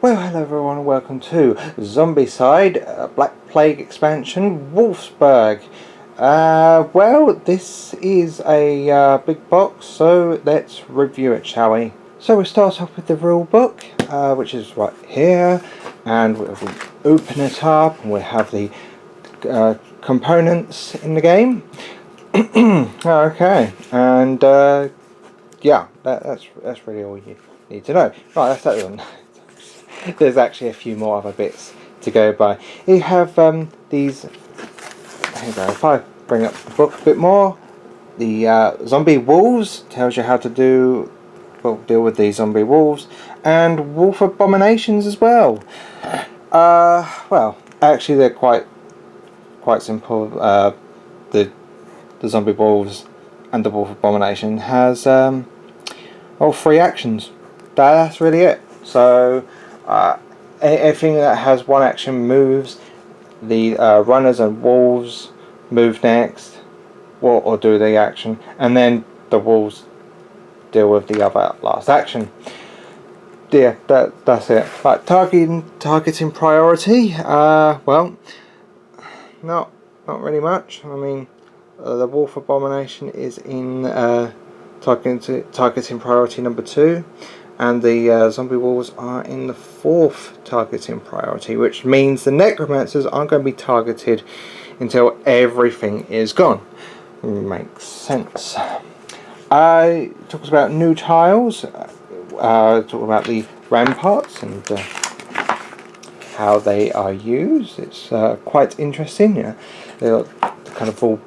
Well, hello everyone, and welcome to Zombicide, Black Plague expansion, Wulfsburg. Well, this is a big box, so let's review it, shall we? So we'll start off with the rule book, which is right here, and we'll open it up, and we'll have the components in the game. Okay, and yeah, that's really all you need to know. Right, that's that one. There's actually a few more other bits to go by. You have these. Here you go. If I bring up the book a bit more, the zombie wolves tells you how to deal with these zombie wolves and wolf abominations as well. Well, actually they're quite simple. The zombie wolves and the wolf abomination has three actions. That's really it. So. Anything that has one action moves. The runners and wolves move next, or do the action, and then the wolves deal with the other last action. Yeah, that's it. Like targeting priority. Well, not really much. I mean, the wolf abomination is in targeting priority number 2. And the zombie wolves are in the 4th targeting priority, which means the necromancers aren't going to be targeted until everything is gone. Makes sense. Talks about new tiles. Talk about the ramparts and how they are used. It's quite interesting. Yeah, they're kind of all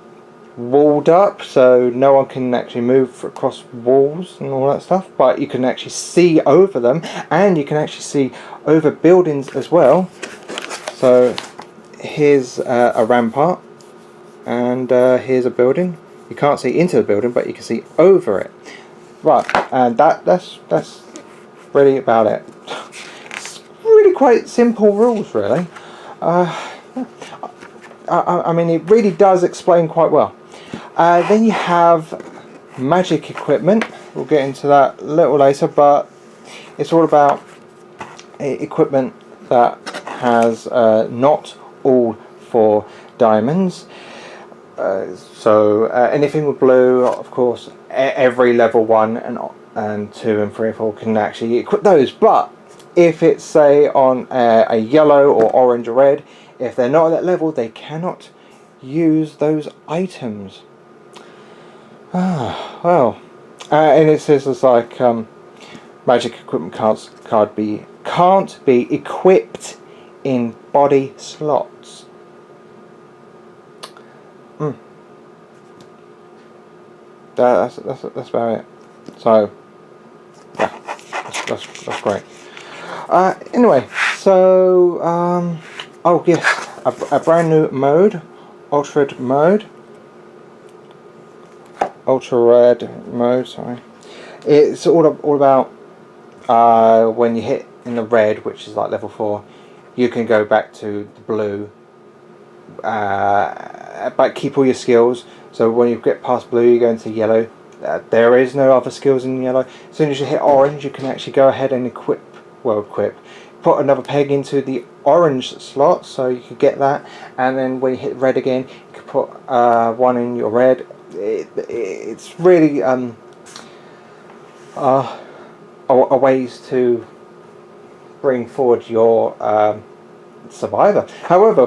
walled up, so no one can actually move across walls and all that stuff, but you can actually see over them, and you can actually see over buildings as well. So here's a rampart, and here's a building. You can't see into the building, but you can see over it. Right, and that's really about it. It's really quite simple rules, really. I mean, it really does explain quite well. Then you have magic equipment. We'll get into that a little later, but it's all about equipment that has not all 4 diamonds. So anything with blue, of course, every level 1 and 2 and 3 and 4 can actually equip those. But if it's, say, on a yellow or orange or red, if they're not at that level, they cannot use those items. Well, and it says it's like magic equipment can't be equipped in body slots. That's about it. So yeah, that's great. Anyway, so oh yes, a brand new mode, ultra red mode. Sorry, it's all about when you hit in the red, which is like level 4, you can go back to the blue, but keep all your skills. So when you get past blue, you go into yellow. There is no other skills in yellow. As soon as you hit orange, you can actually go ahead and equip. Put another peg into the orange slot, so you could get that. And then when you hit red again, you could put one in your red. It's really a ways to bring forward your survivor. However,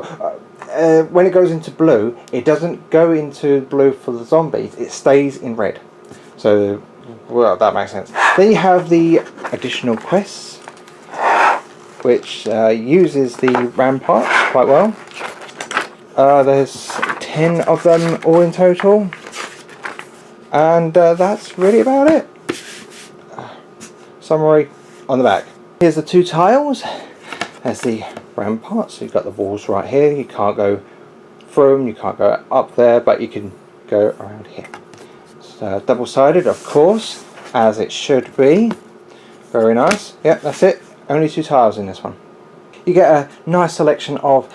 when it goes into blue, it doesn't go into blue for the zombies. It stays in red. So, well, that makes sense. Then you have the additional quests, which uses the ramparts quite well. There's 10 of them all in total, and that's really about it. Summary on the back. Here's the 2 tiles. There's the ramparts. So you've got the walls right here. You can't go through them. You can't go up there, but you can go around here. It's double-sided, of course, as it should be. Very nice. Yep, that's it. Only 2 tiles in this one. You get a nice selection of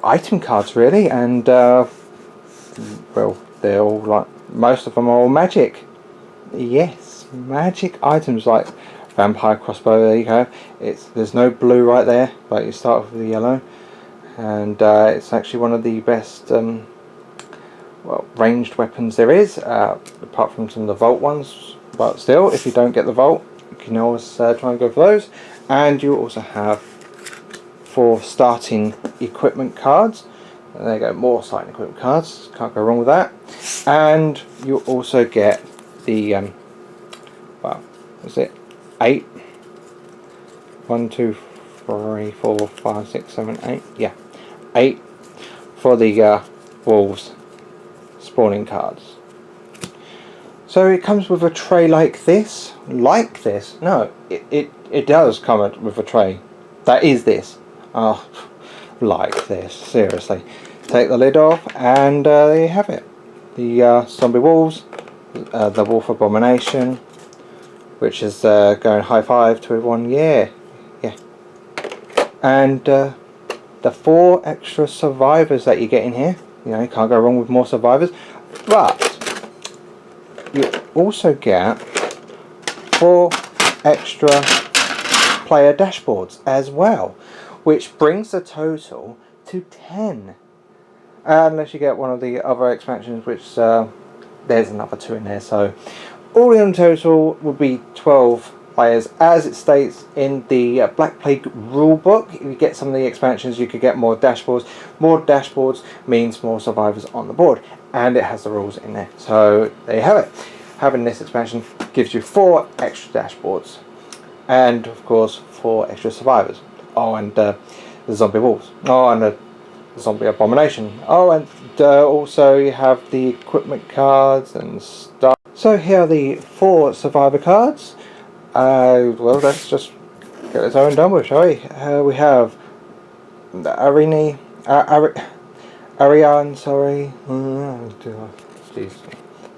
item cards, really, and well, they're all like, most of them are all magic. Yes, magic items like vampire crossbow. There you go. There's no blue right there, but you start off with the yellow, and it's actually one of the best ranged weapons there is, apart from some of the Volt ones. But still, if you don't get the Volt, you can always try and go for those. And you also have 4 starting equipment cards. And there you go, more starting equipment cards. Can't go wrong with that. And you also get the what's it? 8. 1, 2, 3, 4, 5, 6, 7, 8. Yeah, 8 for the wolves spawning cards. So it comes with a tray like this. Like this? No, it does come with a tray. That is this. Oh, like this. Seriously. Take the lid off, and there you have it. The zombie wolves, the wolf abomination, which is going high five to everyone. Yeah. And the 4 extra survivors that you get in here. You know, you can't go wrong with more survivors. But you also get 4 extra player dashboards as well, which brings the total to 10. Unless you get one of the other expansions, which there's another 2 in there. So all in total would be 12 players, as it states in the Black Plague rulebook. If you get some of the expansions, you could get more dashboards. More dashboards means more survivors on the board, and it has the rules in there. So there you have it. Having this expansion gives you 4 extra dashboards, and of course 4 extra survivors. Oh, and the zombie wolves. Oh, and the zombie abomination. Oh, and also you have the equipment cards and stuff. So here are the 4 survivor cards. Well, let's just get this over and done with, shall we? We have the Ariane, sorry. Jeez,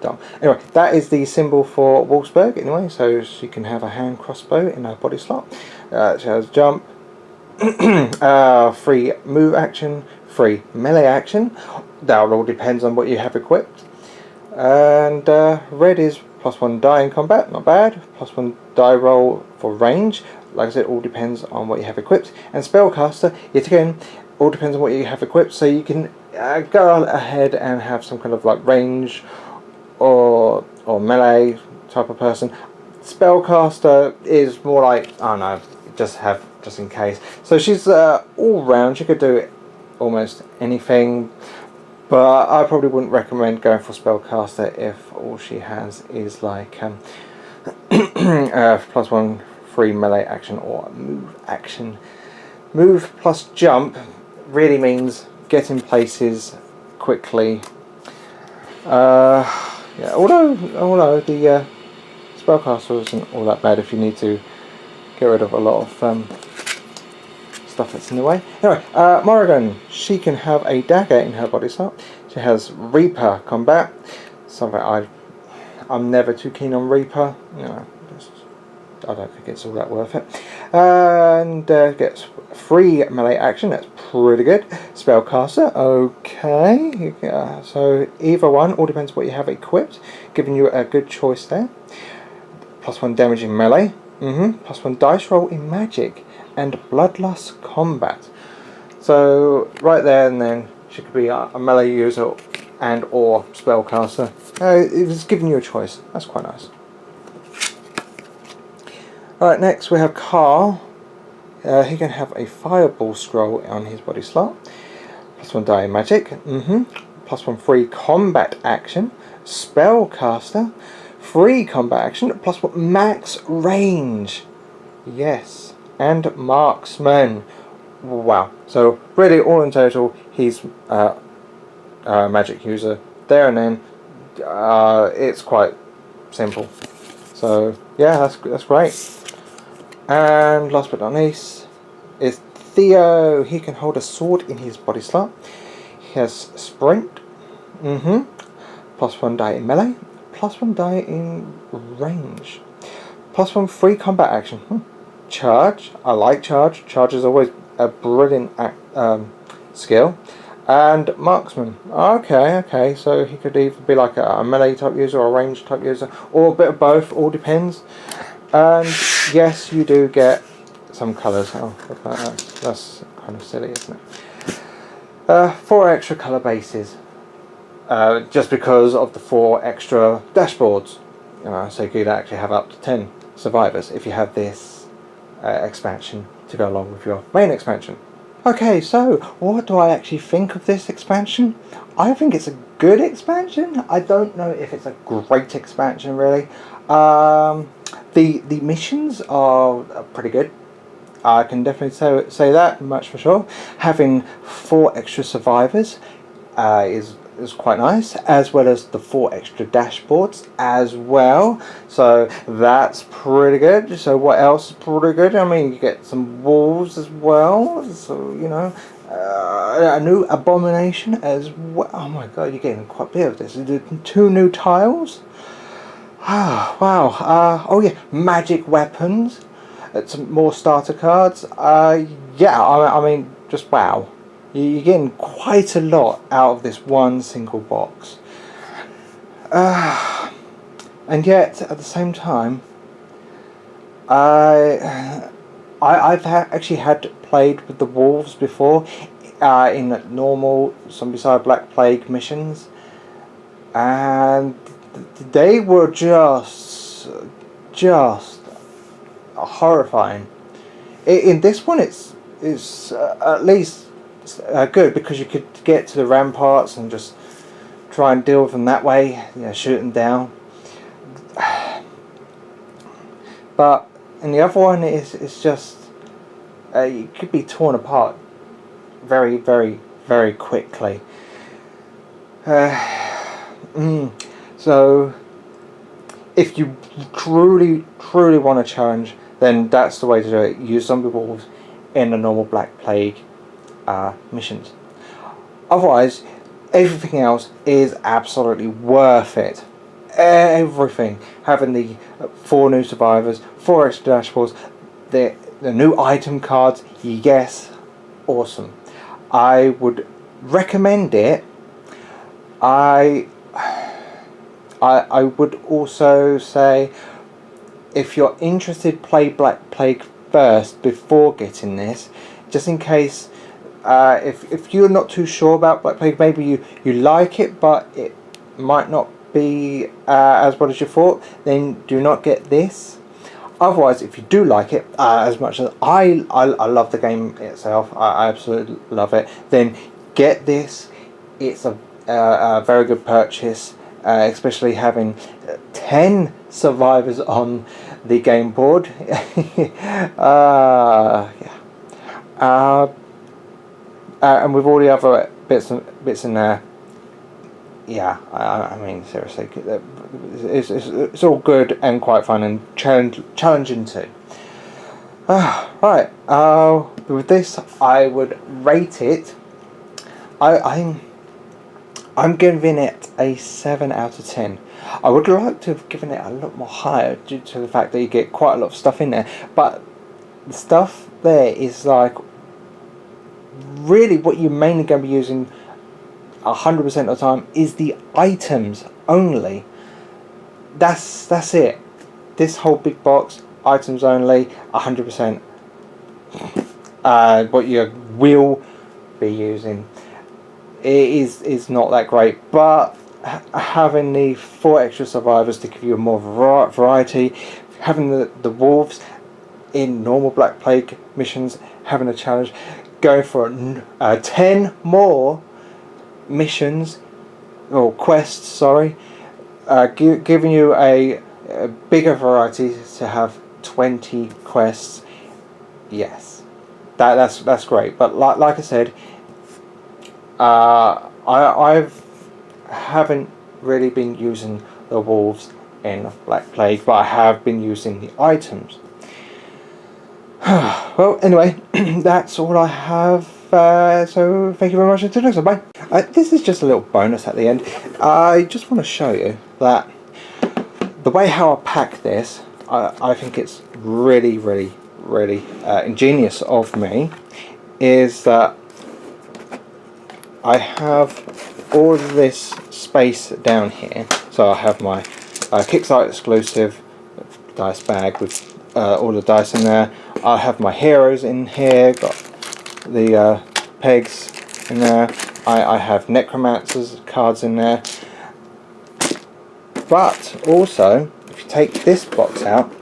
dumb. Anyway, that is the symbol for Wulfsburg, anyway, so she can have a hand crossbow in her body slot. She has jump, free move action, free melee action. That all depends on what you have equipped. And red is +1 die in combat, not bad. +1 die roll for range. Like I said, all depends on what you have equipped. And spellcaster, yet again, all depends on what you have equipped. So you can go ahead and have some kind of like range or melee type of person. Spellcaster is more like, I don't know, just in case. So she's all round. She could do almost anything. But I probably wouldn't recommend going for spellcaster if all she has is like +1 free melee action or move action. Move plus jump really means get in places quickly. Yeah, although the spellcaster isn't all that bad if you need to get rid of a lot of stuff that's in the way. Anyway, Morrigan, she can have a dagger in her body slot. She has Reaper combat. Something I'm never too keen on Reaper. You know, I don't think it's all that worth it. And gets free melee action. That's pretty good. Spellcaster, okay. So either one, all depends what you have equipped, giving you a good choice there. +1 damage in melee. +1 dice roll in magic. And bloodlust combat. So right there and then she could be a melee user and or spellcaster. It was giving you a choice. That's quite nice. Alright, next we have Carl. He can have a fireball scroll on his body slot. +1 die in magic. +1 free combat action. Spellcaster. Free combat action. +1 max range. Yes. And marksman. Wow. So really, all in total, he's a magic user there and then. It's quite simple. So yeah, that's great. And last but not least is Theo. He can hold a sword in his body slot. He has sprint. +1 die in melee. +1 die in range. +1 free combat action. Charge. I like charge. Charge is always a brilliant skill. And marksman. Okay. So he could either be like a melee type user or a range type user, or a bit of both. All depends. And yes, you do get some colours. Oh, that's kind of silly, isn't it? 4 extra colour bases. Just because of the 4 extra dashboards. So you could actually have up to 10 survivors if you have this expansion to go along with your main expansion. Okay, so what do I actually think of this expansion? I think it's a good expansion. I don't know if it's a great expansion really. The missions are pretty good. I can definitely say that much for sure. Having 4 extra survivors is quite nice, as well as the 4 extra dashboards as well. So that's pretty good. So what else is pretty good? I mean, you get some wolves as well. So a new abomination as well. Oh my god, you're getting quite a bit of this. 2 new tiles. Ah, wow. Oh yeah, magic weapons. Some more starter cards. Yeah, I mean, just wow. You're getting quite a lot out of this one single box. And yet, at the same time, I've actually had played with the wolves before in normal Zombicide Black Plague missions, and they were just horrifying. In this one, it's at least good, because you could get to the ramparts and just try and deal with them that way, shoot them down. But in the other one, it's just you could be torn apart very, very, very quickly. So if you truly want to challenge, then that's the way to do it. Use zombie wolves in the normal Black Plague missions. Otherwise, everything else is absolutely worth it. Everything. Having the 4 new survivors, 4 extra dashboards, the new item cards, yes, awesome. I would recommend it. I would also say, if you're interested, play Black Plague first before getting this, just in case. If you're not too sure about Black Plague, maybe you like it, but it might not be as well as you thought, then do not get this. Otherwise, if you do like it as much as I love the game itself, I absolutely love it, then get this. It's a very good purchase, especially having 10 survivors on the game board. Yeah. And with all the other bits in there, yeah, I mean, seriously, it's all good and quite fun and challenging too. Right, with this, I would rate it. I'm giving it a 7 out of 10. I would like to have given it a lot more higher due to the fact that you get quite a lot of stuff in there, but the stuff there is like really what you're mainly going to be using 100% of the time is the items only. That's it. This whole big box, items only, 100%. What you will be using is not that great, but having the 4 extra survivors to give you more variety, having the wolves in normal Black Plague missions, having a challenge, going for 10 more missions or quests, sorry, giving you a bigger variety to have 20 quests. Yes, that's great. But like I said, I haven't really been using the wolves in Black Plague, but I have been using the items. Well, anyway, that's all I have. So thank you very much until next time. Bye. This is just a little bonus at the end. I just want to show you that the way how I pack this, I think it's really ingenious of me, is that I have all of this space down here. So I have my Kickstarter exclusive dice bag with all the dice in there. I have my heroes in here, got the pegs in there. I have necromancers cards in there. But also, if you take this box out,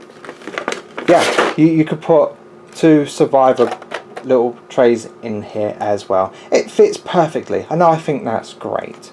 yeah, you could put 2 survivor little trays in here as well. It fits perfectly, and I think that's great.